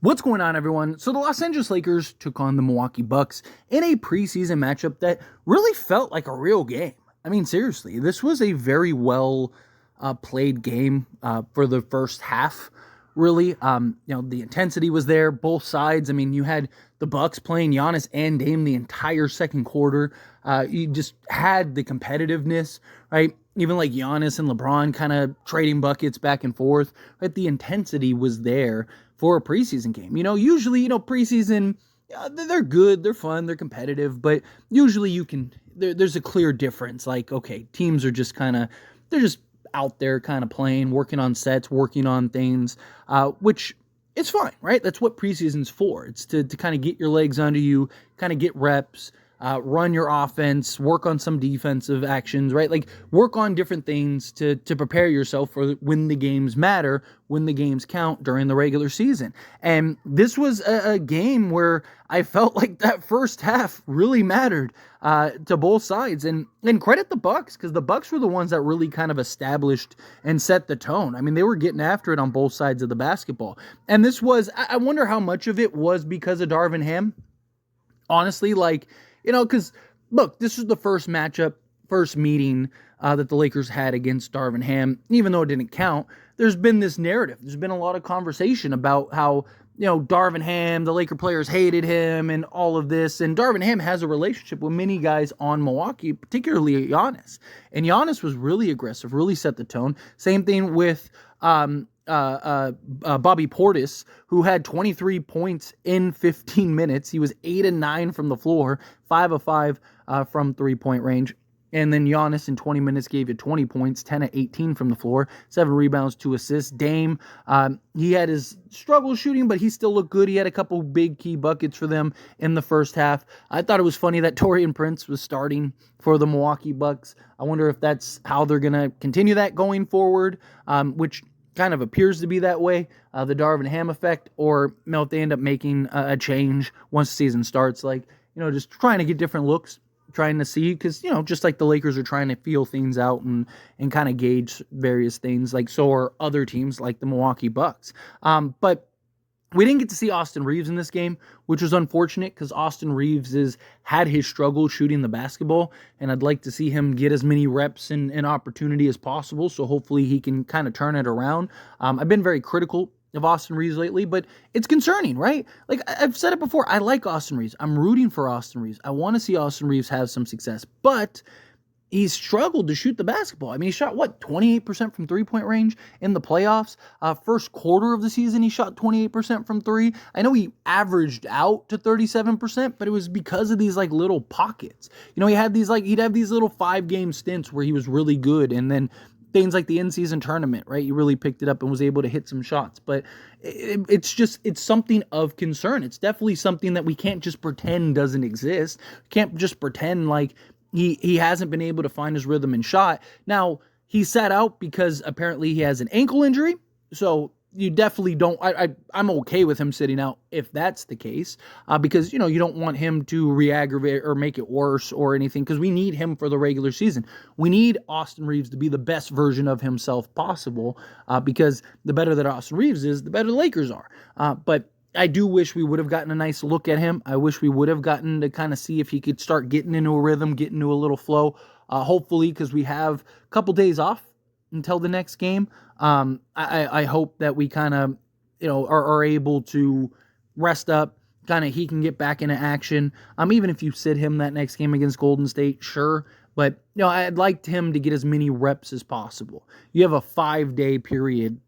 What's going on, everyone? So the Los Angeles Lakers took on the Milwaukee Bucks in a preseason matchup that really felt like a real game. I mean, seriously, this was a very well played game for the first half. Really, the intensity was there, both sides. I mean, you had the Bucks playing Giannis and Dame the entire second quarter. You just had the competitiveness, right? Even like Giannis and LeBron kind of trading buckets back and forth. Right, the intensity was there for a preseason game. Usually, preseason, they're good, they're fun, they're competitive, but usually there's a clear difference. Like, okay, teams are just they're just out there kind of playing, working on sets, working on things, which it's fine, right? That's what preseason's for. It's to kind of get your legs under you, kind of get reps, run your offense, work on some defensive actions, right? Like work on different things to prepare yourself for when the games matter, when the games count during the regular season. And this was a game where I felt like that first half really mattered to both sides. And credit the Bucks, because the Bucks were the ones that really kind of established and set the tone. I mean, they were getting after it on both sides of the basketball. And this was, I wonder how much of it was because of Darvin Ham. Honestly, because look, this was the first matchup, first meeting that the Lakers had against Darvin Ham. Even though it didn't count, there's been this narrative. There's been a lot of conversation about how, Darvin Ham, the Laker players hated him and all of this. And Darvin Ham has a relationship with many guys on Milwaukee, particularly Giannis. And Giannis was really aggressive, really set the tone. Same thing with Bobby Portis, who had 23 points in 15 minutes. He was 8 and 9 from the floor, 5 of 5 from 3-point range. And then Giannis in 20 minutes gave you 20 points, 10 of 18 from the floor, 7 rebounds, 2 assists. Dame, he had his struggle shooting, but he still looked good. He had a couple big key buckets for them in the first half. I thought it was funny that Taurean Prince was starting for the Milwaukee Bucks. I wonder if that's how they're going to continue that going forward, which kind of appears to be that way, the Darvin Ham effect, or if they end up making a change once the season starts, just trying to get different looks, trying to see, because, just like the Lakers are trying to feel things out and kind of gauge various things, like so are other teams like the Milwaukee Bucks. But we didn't get to see Austin Reeves in this game, which was unfortunate because Austin Reeves had his struggle shooting the basketball, and I'd like to see him get as many reps and opportunity as possible, so hopefully he can kind of turn it around. I've been very critical of Austin Reeves lately, but it's concerning, right? Like I've said it before, I like Austin Reeves. I'm rooting for Austin Reeves. I want to see Austin Reeves have some success, but he's struggled to shoot the basketball. I mean, he shot, 28% from three-point range in the playoffs? First quarter of the season, he shot 28% from three. I know he averaged out to 37%, but it was because of these, little pockets. He had these, he'd have these little 5-game stints where he was really good, and then things like the in-season tournament, right? He really picked it up and was able to hit some shots. But it's something of concern. It's definitely something that we can't just pretend doesn't exist. We can't just pretend like he hasn't been able to find his rhythm and shot. Now, he sat out because apparently he has an ankle injury. So you definitely don't, I'm okay with him sitting out if that's the case, because, you don't want him to re-aggravate or make it worse or anything, because we need him for the regular season. We need Austin Reeves to be the best version of himself possible, because the better that Austin Reeves is, the better the Lakers are. But I do wish we would have gotten a nice look at him. I wish we would have gotten to kind of see if he could start getting into a rhythm, get into a little flow, hopefully, because we have a couple days off until the next game. I hope that we kind of, are able to rest up, he can get back into action. Even if you sit him that next game against Golden State, sure. But, I'd like him to get as many reps as possible. You have a 5-day period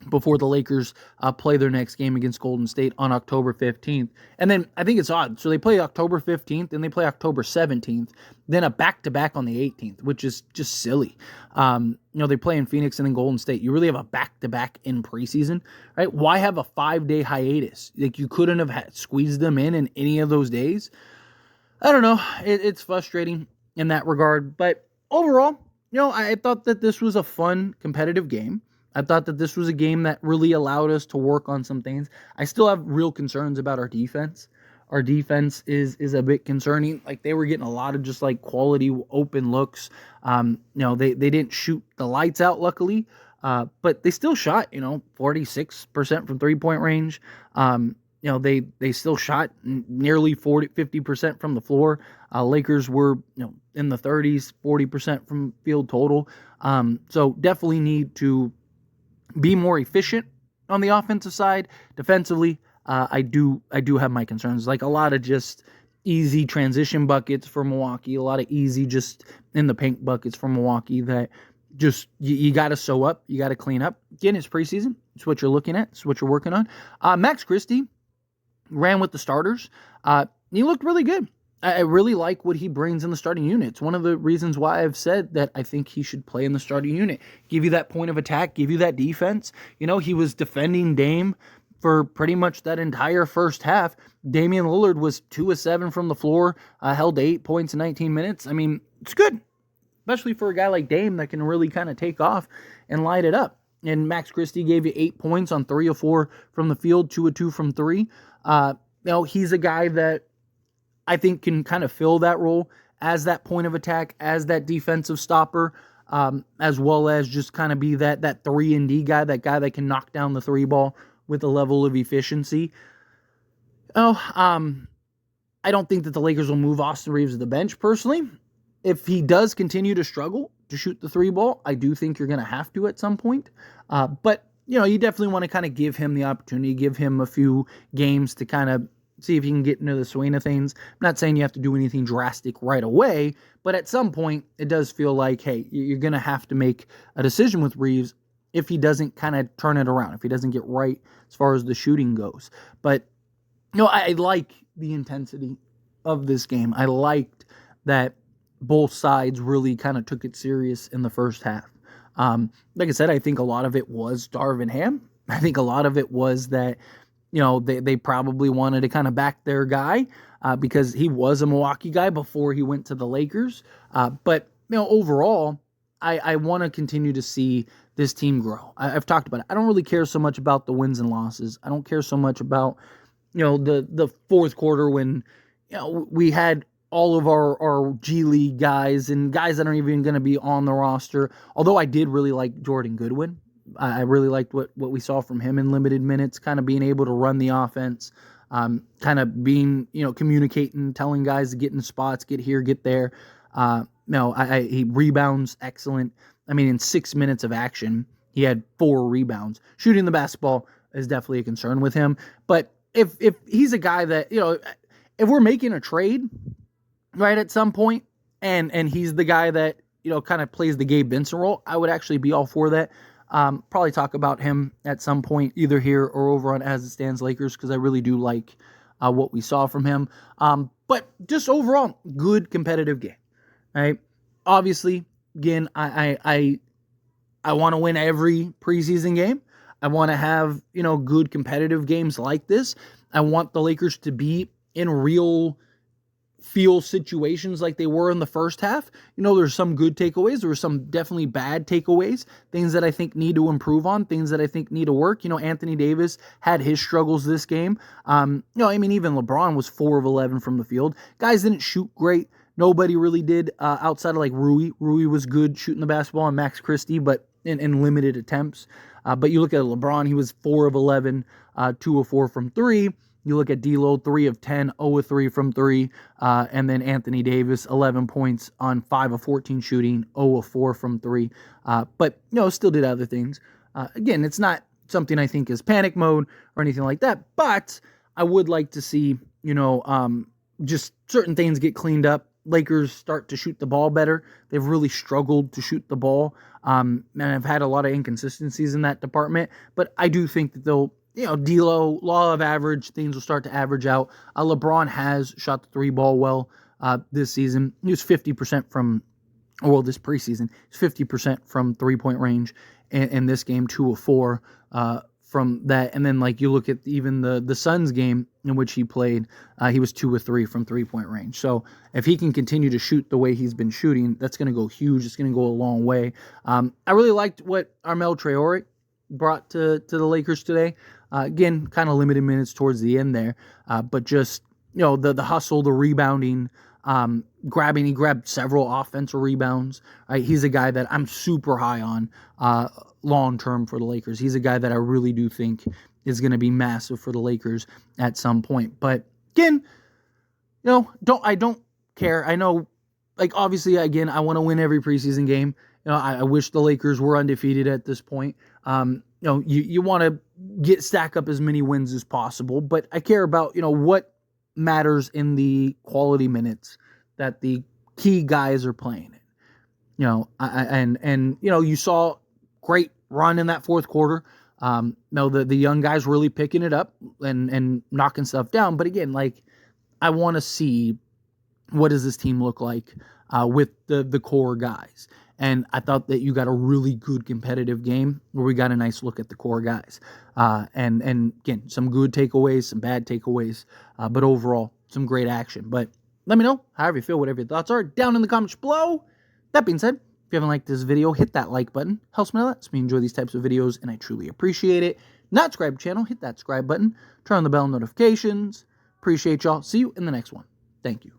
before the Lakers play their next game against Golden State on October 15th. And then I think it's odd. So they play October 15th and they play October 17th, then a back-to-back on the 18th, which is just silly. They play in Phoenix and then Golden State. You really have a back-to-back in preseason, right? Why have a 5-day hiatus? Like, you couldn't have squeezed them in any of those days? I don't know. It's frustrating in that regard. But overall, I thought that this was a fun, competitive game. I thought that this was a game that really allowed us to work on some things. I still have real concerns about our defense. Our defense is a bit concerning. Like, they were getting a lot of just quality open looks. They didn't shoot the lights out, luckily. But they still shot, 46% from 3-point range. They still shot nearly 50% from the floor. Lakers were, in the 30s, 40% from field total. So definitely need to be more efficient on the offensive side. Defensively, I do have my concerns. Like a lot of just easy transition buckets for Milwaukee, a lot of easy just in the paint buckets for Milwaukee that just you got to sew up, you got to clean up. Again, it's preseason. It's what you're looking at. It's what you're working on. Max Christie ran with the starters. He looked really good. I really like what he brings in the starting unit. It's one of the reasons why I've said that I think he should play in the starting unit. Give you that point of attack, give you that defense. He was defending Dame for pretty much that entire first half. Damian Lillard was 2 of 7 from the floor, held 8 points in 19 minutes. I mean, it's good, especially for a guy like Dame that can really kind of take off and light it up. And Max Christie gave you 8 points on 3 of 4 from the field, 2 of 2 from 3. He's a guy that I think can kind of fill that role as that point of attack, as that defensive stopper, as well as just kind of be that 3-and-D guy, that guy that can knock down the 3 ball with a level of efficiency. I don't think that the Lakers will move Austin Reeves to the bench personally. If he does continue to struggle to shoot the 3 ball, I do think you're going to have to at some point. But you definitely want to kind of give him the opportunity, give him a few games to kind of see if you can get into the swing of things. I'm not saying you have to do anything drastic right away, but at some point, it does feel like, hey, you're going to have to make a decision with Reeves if he doesn't kind of turn it around, if he doesn't get right as far as the shooting goes. But, I like the intensity of this game. I liked that both sides really kind of took it serious in the first half. Like I said, I think a lot of it was Darvin Ham. I think a lot of it was that they probably wanted to kind of back their guy because he was a Milwaukee guy before he went to the Lakers. But overall, I want to continue to see this team grow. I've talked about it. I don't really care so much about the wins and losses. I don't care so much about, the fourth quarter when, we had all of our G League guys and guys that aren't even going to be on the roster. Although I did really like Jordan Goodwin. I really liked what we saw from him in limited minutes, kind of being able to run the offense, kind of being, communicating, telling guys to get in spots, get here, get there. He rebounds excellent. I mean, in 6 minutes of action, he had 4 rebounds. Shooting the basketball is definitely a concern with him. But if he's a guy that, if we're making a trade, right, at some point, and he's the guy that, kind of plays the Gabe Vincent role, I would actually be all for that. Probably talk about him at some point, either here or over on As It Stands Lakers, because I really do like what we saw from him. But just overall, good competitive game, right? Obviously, again, I want to win every preseason game. I want to have, good competitive games like this. I want the Lakers to be in real feel situations like they were in the first half. There's some good takeaways. There were some definitely bad takeaways, things that I think need to improve on, things that I think need to work. Anthony Davis had his struggles this game. Even LeBron was 4 of 11 from the field. Guys didn't shoot great. Nobody really did outside of like Rui. Rui was good shooting the basketball, and Max Christie, but in limited attempts. But you look at LeBron, he was 4 of 11, 2 of 4 from 3. You look at D'Lo, 3 of 10, 0 of 3 from 3. And then Anthony Davis, 11 points on 5 of 14 shooting, 0 of 4 from 3. But, still did other things. Again, it's not something I think is panic mode or anything like that. But I would like to see, just certain things get cleaned up. Lakers start to shoot the ball better. They've really struggled to shoot the ball. And I've had a lot of inconsistencies in that department. But I do think that they'll, D'Lo, law of average, things will start to average out. LeBron has shot the 3 ball well this season. He was 50% this preseason. He's 50% from 3-point range in this game, 2 of 4 from that. And then, you look at even the Suns game in which he played, he was 2 of 3 from 3-point range. So if he can continue to shoot the way he's been shooting, that's going to go huge. It's going to go a long way. I really liked what Armel Traore brought to the Lakers today. Again, kind of limited minutes towards the end there, but just, the hustle, the rebounding, He grabbed several offensive rebounds. Right? He's a guy that I'm super high on long term for the Lakers. He's a guy that I really do think is going to be massive for the Lakers at some point. But again, I don't care. I know, obviously, again, I want to win every preseason game. I wish the Lakers were undefeated at this point. You want to stack up as many wins as possible, but I care about, what matters in the quality minutes that the key guys are playing in. You saw great run in that fourth quarter. The young guys really picking it up and knocking stuff down. But again, I want to see what does this team look like with the core guys. And I thought that you got a really good competitive game where we got a nice look at the core guys. And again, some good takeaways, some bad takeaways, but overall, some great action. But let me know however you feel, whatever your thoughts are, down in the comments below. That being said, if you haven't liked this video, hit that like button. Helps me a lot. Lets me enjoy these types of videos, and I truly appreciate it. Not subscribe to the channel, hit that subscribe button. Turn on the bell notifications. Appreciate y'all. See you in the next one. Thank you.